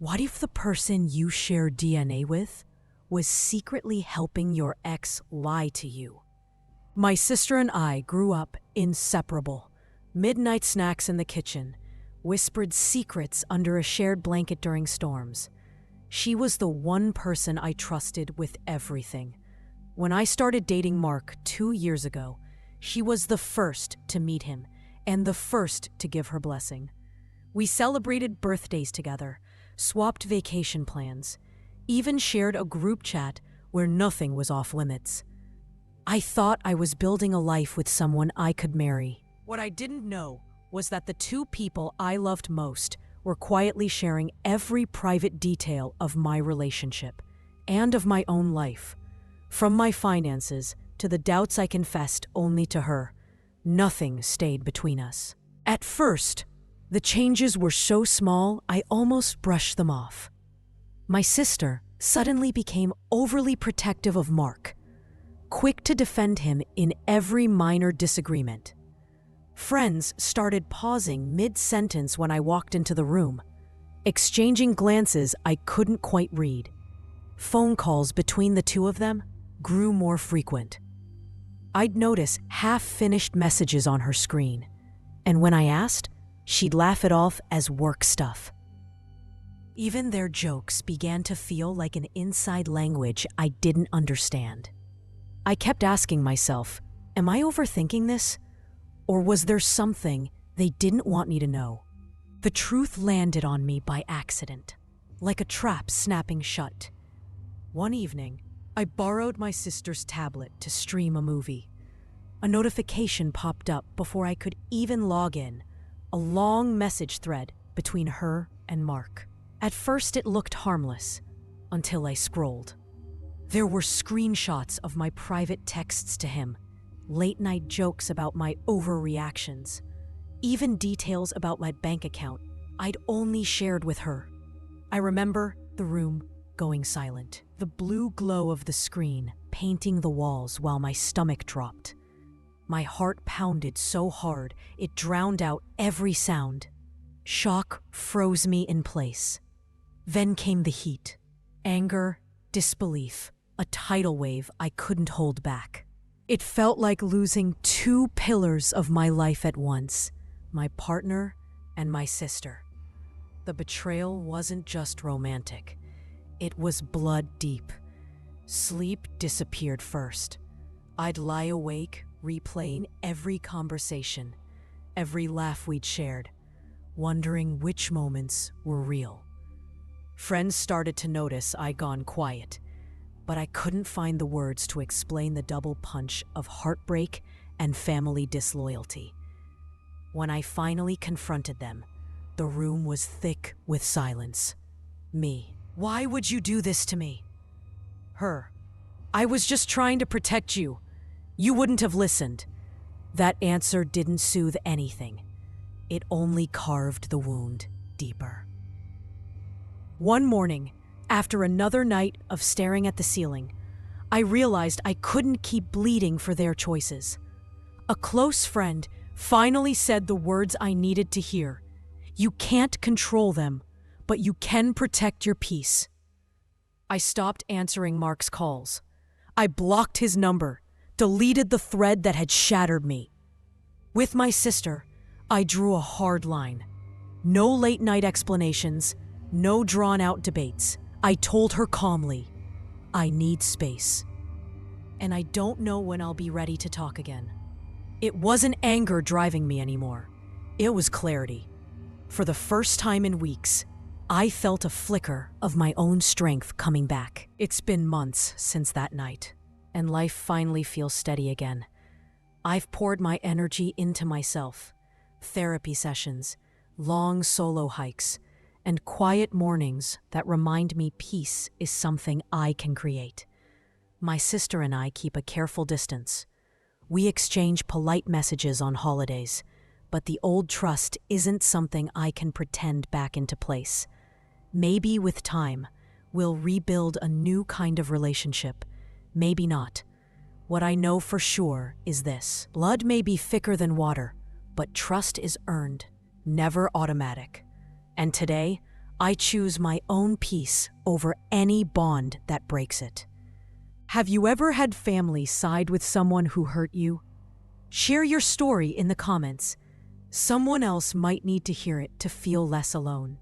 What if the person you share DNA with was secretly helping your ex lie to you? My sister and I grew up inseparable. Midnight snacks in the kitchen, whispered secrets under a shared blanket during storms. She was the one person I trusted with everything. When I started dating Mark 2 years ago, she was the first to meet him and the first to give her blessing. We celebrated birthdays together, swapped vacation plans, even shared a group chat where nothing was off limits. I thought I was building a life with someone I could marry. What I didn't know was that the two people I loved most were quietly sharing every private detail of my relationship and of my own life. From my finances to the doubts I confessed only to her, nothing stayed between us. At first, the changes were so small I almost brushed them off. My sister suddenly became overly protective of Mark, quick to defend him in every minor disagreement. Friends started pausing mid-sentence when I walked into the room, exchanging glances I couldn't quite read. Phone calls between the two of them grew more frequent. I'd notice half-finished messages on her screen, and when I asked, she'd laugh it off as work stuff. Even their jokes began to feel like an inside language I didn't understand. I kept asking myself, am I overthinking this? Or was there something they didn't want me to know? The truth landed on me by accident, like a trap snapping shut. One evening, I borrowed my sister's tablet to stream a movie. A notification popped up before I could even log in, a long message thread between her and Mark. At first it looked harmless, until I scrolled. There were screenshots of my private texts to him, late-night jokes about my overreactions, even details about my bank account I'd only shared with her. I remember the room going silent, the blue glow of the screen painting the walls while my stomach dropped. My heart pounded so hard it drowned out every sound. Shock froze me in place. Then came the heat. Anger, disbelief, a tidal wave I couldn't hold back. It felt like losing two pillars of my life at once, my partner and my sister. The betrayal wasn't just romantic. It was blood deep. Sleep disappeared first. I'd lie awake, replaying every conversation, every laugh we'd shared, wondering which moments were real. Friends started to notice I'd gone quiet, but I couldn't find the words to explain the double punch of heartbreak and family disloyalty. When I finally confronted them, the room was thick with silence. Me. Why would you do this to me? Her. I was just trying to protect you. You wouldn't have listened. That answer didn't soothe anything. It only carved the wound deeper. One morning, after another night of staring at the ceiling, I realized I couldn't keep bleeding for their choices. A close friend finally said the words I needed to hear. You can't control them, but you can protect your peace. I stopped answering Mark's calls. I blocked his number, deleted the thread that had shattered me. With my sister, I drew a hard line. No late-night explanations, no drawn-out debates. I told her calmly, I need space. And I don't know when I'll be ready to talk again. It wasn't anger driving me anymore. It was clarity. For the first time in weeks, I felt a flicker of my own strength coming back. It's been months since that night, and life finally feels steady again. I've poured my energy into myself, therapy sessions, long solo hikes, and quiet mornings that remind me peace is something I can create. My sister and I keep a careful distance. We exchange polite messages on holidays, but the old trust isn't something I can pretend back into place. Maybe with time, we'll rebuild a new kind of relationship. Maybe not. What I know for sure is this. Blood may be thicker than water, but trust is earned, never automatic. And today, I choose my own peace over any bond that breaks it. Have you ever had family side with someone who hurt you? Share your story in the comments. Someone else might need to hear it to feel less alone.